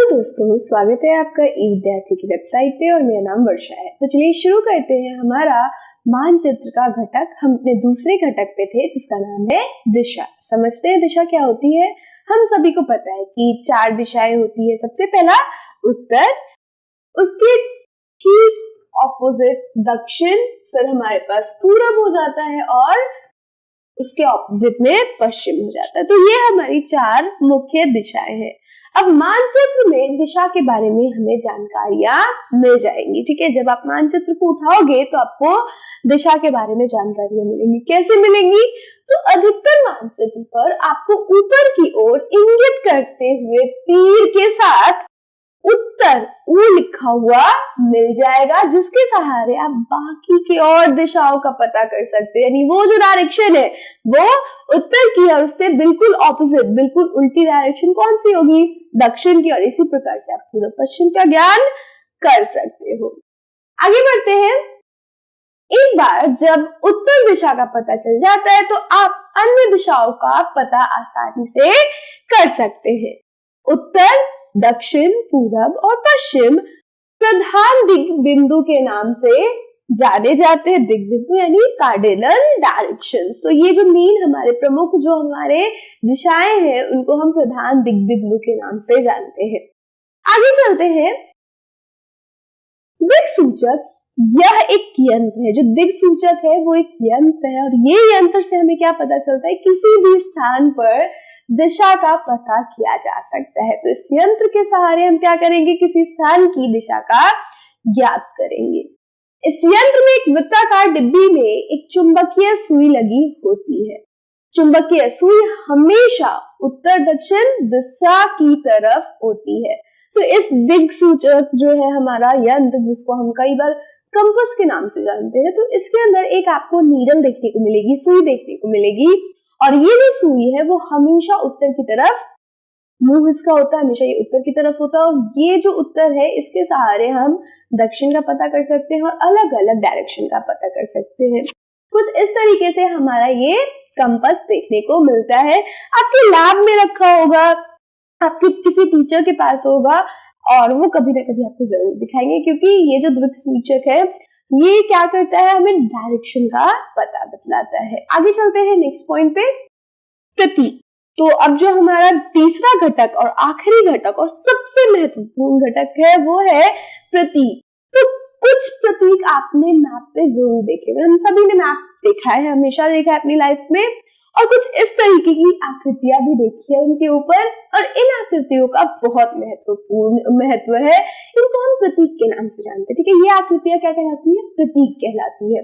दोस्तों, स्वागत है आपका ई विद्यार्थी की वेबसाइट पे और मेरा नाम वर्षा है। तो चलिए शुरू करते हैं हमारा मानचित्र का घटक। हम अपने दूसरे घटक पे थे जिसका नाम है दिशा। समझते हैं दिशा क्या होती है। हम सभी को पता है कि 4 दिशाएं होती है। सबसे पहला उत्तर, उसके ठीक ऑपोजिट दक्षिण, फिर हमारे पास पूरब हो जाता है और उसके ऑपोजिट में पश्चिम हो जाता है। तो ये हमारी 4 मुख्य दिशाएं हैं। अब मानचित्र में दिशा के बारे में हमें जानकारियां मिल जाएंगी। ठीक है, जब आप मानचित्र को उठाओगे तो आपको दिशा के बारे में जानकारियां मिलेंगी। कैसे मिलेंगी? तो अधिकतर मानचित्र पर आपको ऊपर की ओर इंगित करते हुए तीर के साथ उत्तर वो लिखा हुआ मिल जाएगा, जिसके सहारे आप बाकी की और दिशाओं का पता कर सकते हो। यानी वो जो डायरेक्शन है वो उत्तर की और उससे बिल्कुल ऑपोजिट, बिल्कुल उल्टी डायरेक्शन कौन सी होगी? दक्षिण की। और इसी प्रकार से आप पूर्व पश्चिम का ज्ञान कर सकते हो। आगे बढ़ते हैं। एक बार जब उत्तर दिशा का पता चल जाता है तो आप अन्य दिशाओं का पता आसानी से कर सकते हैं। उत्तर, दक्षिण, पूरब और पश्चिम प्रधान दिग्बिंदु के नाम से जाने जाते हैं। दिग्बिंदु यानी कार्डिनल डायरेक्शंस। तो ये जो मेन हमारे प्रमुख जो हमारे दिशाएं हैं उनको हम प्रधान दिग्बिंदु के नाम से जानते हैं। आगे चलते हैं। दिक्सूचक, यह एक यंत्र है। जो दिक्सूचक है वो एक यंत्र है और ये यंत्र से हमें क्या पता चलता है? किसी भी स्थान पर दिशा का पता किया जा सकता है। तो इस यंत्र के सहारे हम क्या करेंगे? किसी स्थान की दिशा का ज्ञात करेंगे। इस यंत्र में एक वृत्ताकार डिब्बी में एक चुंबकीय सुई लगी होती है। चुंबकीय सुई हमेशा उत्तर दक्षिण दिशा की तरफ होती है। तो इस दिक्सूचक जो है हमारा यंत्र, जिसको हम कई बार कंपास के नाम से जानते हैं, तो इसके अंदर एक आपको नीडल देखने को मिलेगी, सुई देखने को मिलेगी। और ये जो सुई है वो हमेशा उत्तर की तरफ, मुंह इसका होता है, हमेशा ये उत्तर की तरफ होता है। और ये जो उत्तर है इसके सहारे हम दक्षिण का पता कर सकते हैं और अलग अलग डायरेक्शन का पता कर सकते हैं। कुछ इस तरीके से हमारा ये कंपास देखने को मिलता है। आपके लैब में रखा होगा, आपके किसी टीचर के पास होगा और वो कभी ना कभी आपको जरूर दिखाएंगे, क्योंकि ये जो दिक्सूचक है ये क्या करता है? हमें डायरेक्शन का पता बतलाता है। आगे चलते हैं नेक्स्ट पॉइंट पे, प्रतीक। तो अब जो हमारा तीसरा घटक और आखिरी घटक और सबसे महत्वपूर्ण घटक है वो है प्रतीक। तो कुछ प्रतीक आपने मैप पे जरूर देखे, हम सभी ने मैप देखा है, हमेशा देखा है अपनी लाइफ में, और कुछ इस तरीके की आकृतियां भी देखी है उनके ऊपर। और इन आकृतियों का बहुत महत्वपूर्ण महत्व है। इनको हम प्रतीक के नाम से जानते हैं। ठीक है, ये आकृतियां क्या कहलाती है? प्रतीक कहलाती है।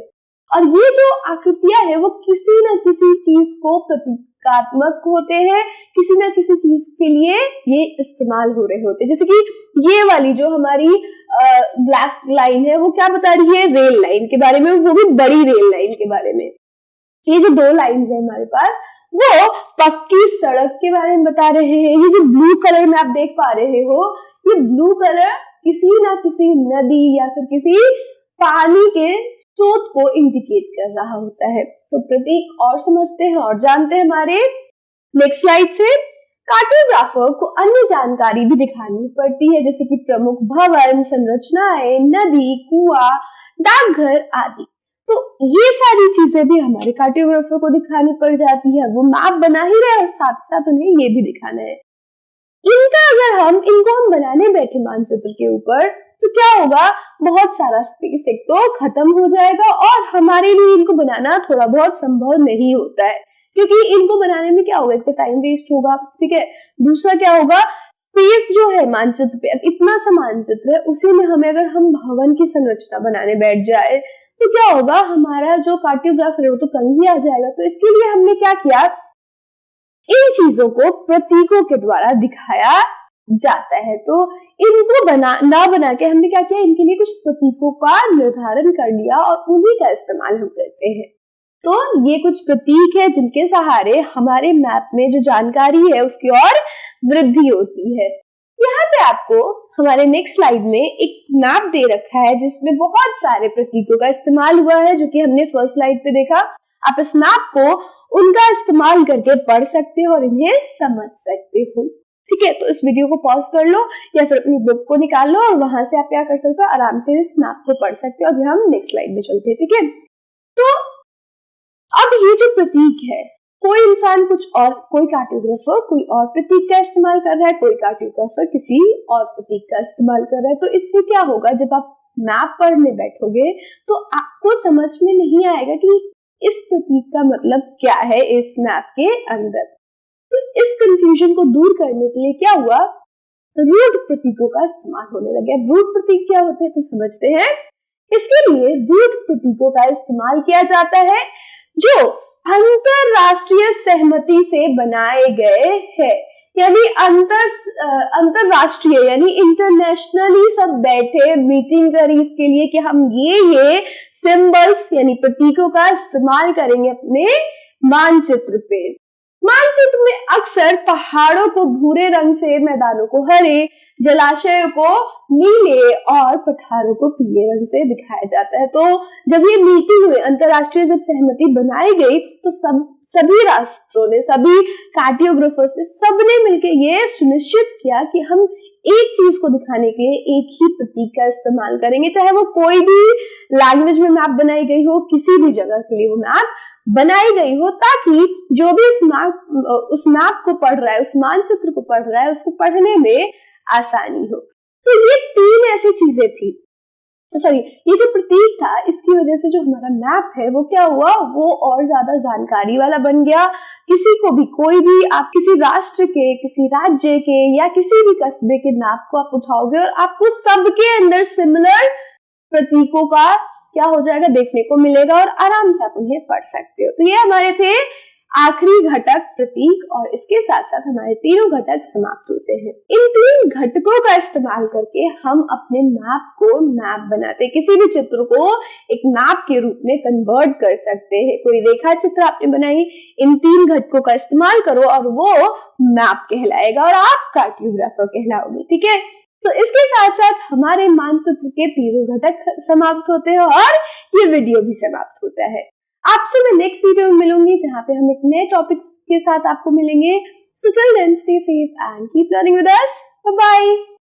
और ये जो आकृतियां है वो किसी न किसी चीज को प्रतीकात्मक होते हैं, किसी न किसी चीज के लिए ये इस्तेमाल हो रहे होते हैं। जैसे कि ये वाली जो हमारी ब्लैक लाइन है वो क्या बता रही है? रेल लाइन के बारे में, वो भी बड़ी रेल लाइन के बारे में। ये जो 2 लाइन्स है हमारे पास वो पक्की सड़क के बारे में बता रहे हैं। ये जो ब्लू कलर में आप देख पा रहे हो, ये ब्लू कलर किसी ना किसी नदी या फिर किसी पानी के स्रोत को इंडिकेट कर रहा होता है। तो प्रतीक और समझते हैं और जानते हैं हमारे नेक्स्ट स्लाइड से। कार्टोग्राफर को अन्य जानकारी भी दिखानी पड़ती है, जैसे कि प्रमुख भवन, संरचनाएं, नदी, कुआं, डाकघर आदि। तो ये सारी चीजें भी हमारे कार्टोग्राफर को दिखानी पड़ जाती है। वो मैप बना ही रहे और साथ साथ उन्हें ये भी दिखाना है। इनको हम बनाने बैठे मानचित्र के ऊपर तो क्या होगा? बहुत सारा स्पेस एक तो खत्म हो जाएगा और हमारे लिए इनको बनाना थोड़ा बहुत संभव नहीं होता है, क्योंकि इनको बनाने में क्या होगा? एक तो टाइम वेस्ट होगा। ठीक है, दूसरा क्या होगा? स्पेस जो है मानचित्र पे, इतना सा मानचित्र है, उसी में हमें अगर हम भवन की संरचना बनाने बैठ जाए तो क्या होगा? हमारा जो कार्टोग्राफर है वो तो कल ही आ जाएगा। तो इसके लिए हमने क्या किया? इन चीजों को प्रतीकों के द्वारा दिखाया जाता है। तो इनको बना के हमने क्या किया? इनके लिए कुछ प्रतीकों का निर्धारण कर लिया और उन्हीं का इस्तेमाल हम करते हैं। तो ये कुछ प्रतीक है जिनके सहारे हमारे मैप में जो जानकारी है उसकी और वृद्धि होती है। यहाँ पे आपको हमारे नेक्स्ट स्लाइड में एक मैप दे रखा है जिसमें बहुत सारे प्रतीकों का इस्तेमाल हुआ है, जो कि हमने फर्स्ट स्लाइड पे देखा। आप इस मैप को उनका इस्तेमाल करके पढ़ सकते हो और इन्हें समझ सकते हो। ठीक है, तो इस वीडियो को पॉज कर लो या फिर अपनी बुक को निकाल लो और वहां से आप क्या कर सकते हो, आराम से इस मैप को पढ़ सकते हो। अभी हम नेक्स्ट स्लाइड में चलते हैं। ठीक है, तो अब ये जो प्रतीक है, कोई इंसान कुछ और, कोई कार्टोग्राफर कोई और प्रतीक का इस्तेमाल कर रहा है, कोई कार्टोग्राफर किसी और प्रतीक का इस्तेमाल कर रहा है। तो इससे क्या होगा, जब आप मैप पढ़ने बैठोगे तो आपको समझ में नहीं आएगा कि इस प्रतीक का मतलब क्या है इस मैप के अंदर। तो इस कंफ्यूजन को दूर करने के लिए क्या हुआ, रूट प्रतीकों का इस्तेमाल होने लगा। रूट प्रतीक क्या होते हैं तो समझते हैं। इसके लिए रूट प्रतीकों का इस्तेमाल किया जाता है जो अंतरराष्ट्रीय सहमति से बनाए गए हैं, यानी अंतरराष्ट्रीय यानी इंटरनेशनली सब बैठे मीटिंग करी इसके लिए कि हम ये सिंबल्स यानी प्रतीकों का इस्तेमाल करेंगे अपने मानचित्र पे। मानचित्र में अक्सर पहाड़ों को भूरे रंग से, मैदानों को हरे, जलाशयों को नीले और पठारों को पीले रंग से दिखाया जाता है। तो जब ये मीटिंग हुई, अंतरराष्ट्रीय जब सहमति बनाई गई, तो सभी राष्ट्रों ने, सभी कार्टोग्राफर्स ने, सबने मिलकर ये सुनिश्चित किया कि हम एक चीज को दिखाने के लिए एक ही प्रतीक का इस्तेमाल करेंगे, चाहे वो कोई भी लैंग्वेज में मैप बनाई गई हो, किसी भी जगह के लिए वो मैप बनाई गई हो, ताकि जो भी उस मैप को पढ़ रहा है, उस मानचित्र को पढ़ रहा है, उसको पढ़ने में आसानी हो। तो ये 3 ऐसी चीजें थी, ये जो प्रतीक था, इसकी वजह से जो हमारा मैप है वो क्या हुआ, वो और ज्यादा जानकारी वाला बन गया। किसी को भी, कोई भी, आप किसी राष्ट्र के, किसी राज्य के या किसी भी कस्बे के मैप को आप उठाओगे और आपको सबके अंदर सिमिलर प्रतीकों का क्या हो जाएगा, देखने को मिलेगा और आराम से आप उन्हें पढ़ सकते हो। तो ये हमारे थे आखिरी घटक प्रतीक, और इसके साथ साथ हमारे तीनों घटक समाप्त होते हैं। इन 3 घटकों का इस्तेमाल करके हम अपने मैप को मैप बनाते हैं, किसी भी चित्र को एक मैप के रूप में कन्वर्ट कर सकते हैं। कोई रेखा चित्र आपने बनाई, इन 3 घटकों का इस्तेमाल करो और वो मैप कहलाएगा और आप कार्टोग्राफर कहलाओगे। ठीक है, तो इसके साथ साथ हमारे मानचित्र के तीनों घटक समाप्त होते हैं और ये वीडियो भी समाप्त होता है। आपसे मैं नेक्स्ट वीडियो में मिलूंगी, जहां पे हम एक नए टॉपिक के साथ आपको मिलेंगे। So till then, stay safe and keep learning with us. Bye bye.